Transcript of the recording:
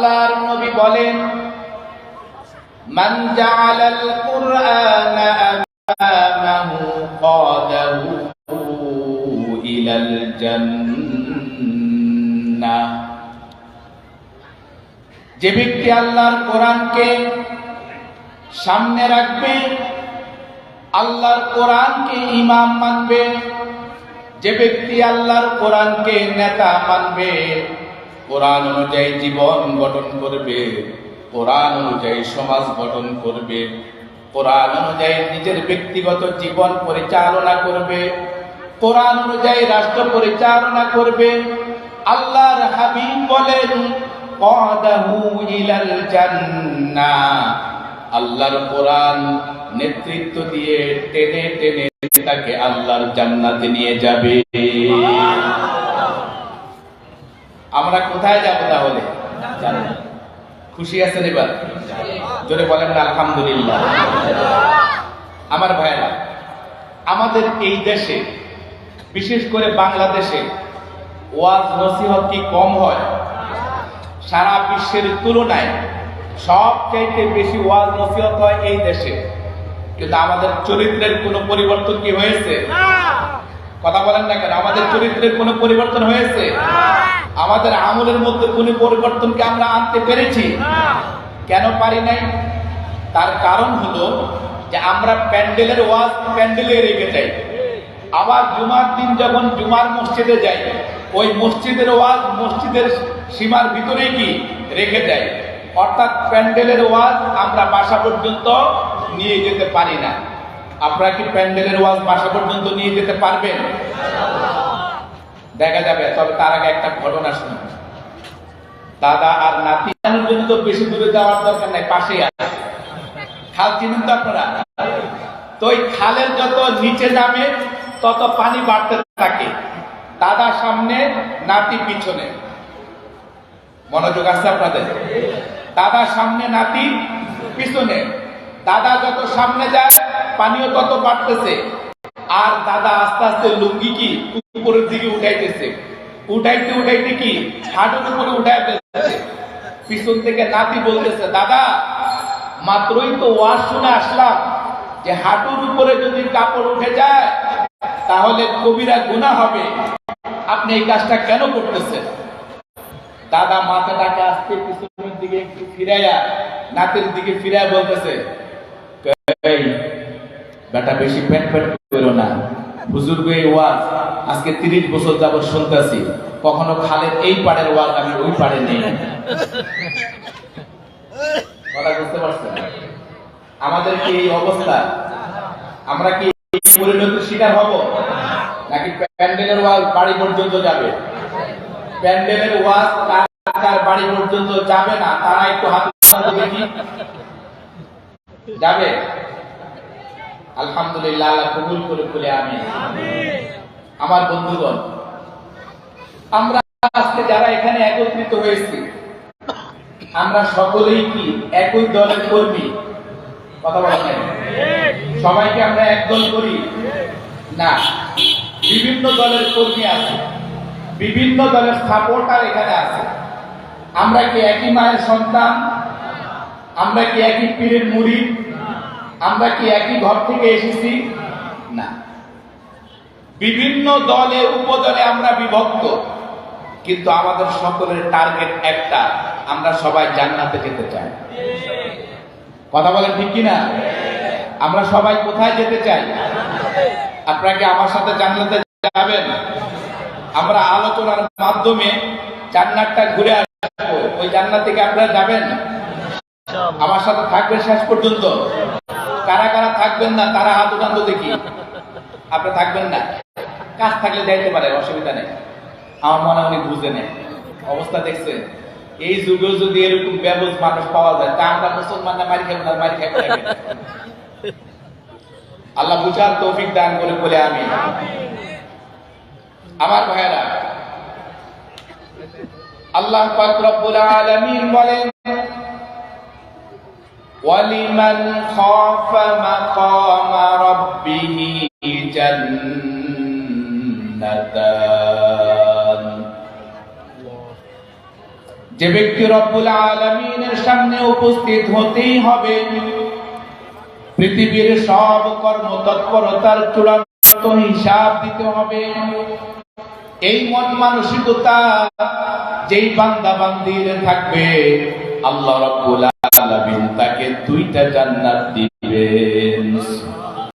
আল্লাহর নবী বলেন, মান জাআলাল কুরআনা আমামাহু কাদাহু ইলাল জান্নাহ। যে ব্যক্তি আল্লাহর কোরআনকে সামনে রাখবে, আল্লাহর কোরআনকে ইমাম মানবে, যে ব্যক্তি আল্লাহর কোরআনকে নেতা মানবে, কোরআন অনুযায়ী জীবন গঠন করবে, কোরআন অনুযায়ী সমাজ গঠন করবে, কোরআন অনুযায়ী নিজের ব্যক্তিগত জীবন পরিচালনা করবে, কোরআন অনুযায়ী রাষ্ট্র পরিচালনা করবে, আল্লাহর হাবিব বলেন কাদাহু ইলাল জান্নাহ। আল্লাহর কোরআন নেতৃত্ব দিয়ে টেনে টেনে তাকে আল্লাহর জান্নাতে নিয়ে যাবে। আমরা কোথায় যাব তাহলে? খুশি আছেন এবার? জোরে বলেন না আলহামদুলিল্লাহ। আমার ভাইরা, আমাদের এই দেশে, বিশেষ করে বাংলাদেশে ওয়াজ নসিহত কি কম হয়? সারা বিশ্বের তুলনায় সবচাইতে বেশি ওয়াজ নসিহত হয় এই দেশে। কিন্তু আমাদের চরিত্রের কোনো পরিবর্তন কি হয়েছে? কথা বলেন না কেন? আমাদের চরিত্রের কোনো পরিবর্তন হয়েছে? আমাদের আমলের মধ্যে কোনো পরিবর্তনকে আমরা আনতে পেরেছি? কেন পারি নাই? তার কারণ হলো যে আমরা প্যান্ডেলের ওয়াজ প্যান্ডেলে রেখে যাই, আবার জুমার দিন যখন জুমার মসজিদে যাই, ওই মসজিদের ওয়াজ মসজিদের সীমার ভিতরে কি রেখে দেয়। অর্থাৎ প্যান্ডেলের ওয়াজ আমরা বাসা পর্যন্ত নিয়ে যেতে পারি না। আপনারা কি প্যান্ডেলের ওয়াজ বাসা পর্যন্ত নিয়ে যেতে পারবেন? দেখা যাবে। তবে তার আগে একটা ঘটনা শুনুন। দাদা আর নাতি জন্য তো বেশি দূরে যাওয়ার দরকার নাই, পাশেই আছে খাল। চিনেন তো আপনারা? তো ওই খালের যত নিচে নামে তত পানি বাড়তে থাকে। দাদা সামনে, নাতি পিছনে। মনোযোগ আছে আপনাদের? দাদা সামনে, নাতি পিছনে। দাদা যত সামনে যায় পানিও তত বাড়তেছে, আর দাদা আস্তে আস্তে লুঙ্গি কি উপরের দিকে উঠাইতেছে। উঠাইতে উঠাইতে কি হাঁটুর উপরে উঠাইতেছে। পিছন থেকে নাতি বলতেছে, দাদা মাত্রই তো ওয়াজ শুনে আসলাম যে হাঁটুর উপরে যদি কাপড় উঠে যায় তাহলে কবিরা গুনাহ হবে, আপনি এই কাজটা কেন করতেছেন? দাদা মাথাটাকে আস্তে পিছনের দিকে একটু ফিরাইয়া নাতির দিকে ফিরাইয়া বলতেছে, বেটা বেশি পেট পেট করো না, বুজুর্গ এই ওয়াজ আজকে 30 বছর যাবত শুনতেছি, কখনো খালের এই পাড়ের ওয়াজ আমি ওই পাড়ে নেই। কথা বুঝতে পারছেন? আমাদের কি এই অবস্থা? আমরা কি পরিণতির শিকার হব? নাকি প্যান্ডেলের ওয়াজ বাড়ি পর্যন্ত যাবে? প্যান্ডেলের ওয়াজ কার বাড়ি পর্যন্ত যাবে না, তারা একটু হাত দেখি যাবে। আলহামদুলিল্লাহ, আল্লাহ কবুল করে বলে আমিন। আমার বন্ধুগণ, আমরা আজকে যারা এখানে একত্রিত হয়েছি, আমরা সকলেই কি একই দলের কর্মী? কথা বলেন, সবাইকে আমরা একদল করি না। বিভিন্ন দলের কর্মী আছে, বিভিন্ন দলের সাপোর্টার এখানে আছে। আমরা কি একই মায়ের সন্তান? আমরা কি একই পীরের মুরিদ? আমরা কি একই ঘর থেকে এসেছি? না। বিভিন্ন দলে উপদলে আমরা বিভক্ত, কিন্তু আমাদের সকলের টার্গেট একটা, আমরা সবাই জান্নাতে যেতে চাই। কথা বলেন ঠিক কিনা? আমরা সবাই কোথায় যেতে চাই? আপনারা কি আমার সাথে জান্নাতে যাবেন? আমরা আলোচনার মাধ্যমে জান্নাতটা ঘুরে আসবো। ওই জান্নাত থেকে আপনারা যাবেন? আমার সাথে থাকবেন শেষ পর্যন্ত? কারা কারা থাকবেন না তারা হাত উঠান তো দেখি। আপনি থাকবেন না? কাজ থাকলে যাইতে পারে, অসুবিধা নেই। আমার মনে উনি বুঝে নেই অবস্থা। দেখছেন, এই যুগেও যদি এরকম ব্যবস্থা মানুষ পাওয়া যায়, তা আমরা মুসলমান না মারি খাবো না, মারি খাবো। আল্লাহ বুঝার তৌফিক দান করে বলে আমি। আমার ভাইয়েরা, আল্লাহ পাক রব্বুল আলামিন বলেন, ওয়ালিমান খাফা মাকামা রাব্বিহি জান্নাতান। যে ব্যক্তি রব্বুল আলামিনের সামনে উপস্থিত হতেই হবে, পৃথিবীর সব কর্ম তৎপরতার চূড়ান্ত হিসাব দিতে হবে, এই মন মানসিকতা যেই বান্দা বান্দির থাকবে, আল্লাহ রাব্বুল আলামিন তাকে 2টা জান্নাত দিবে।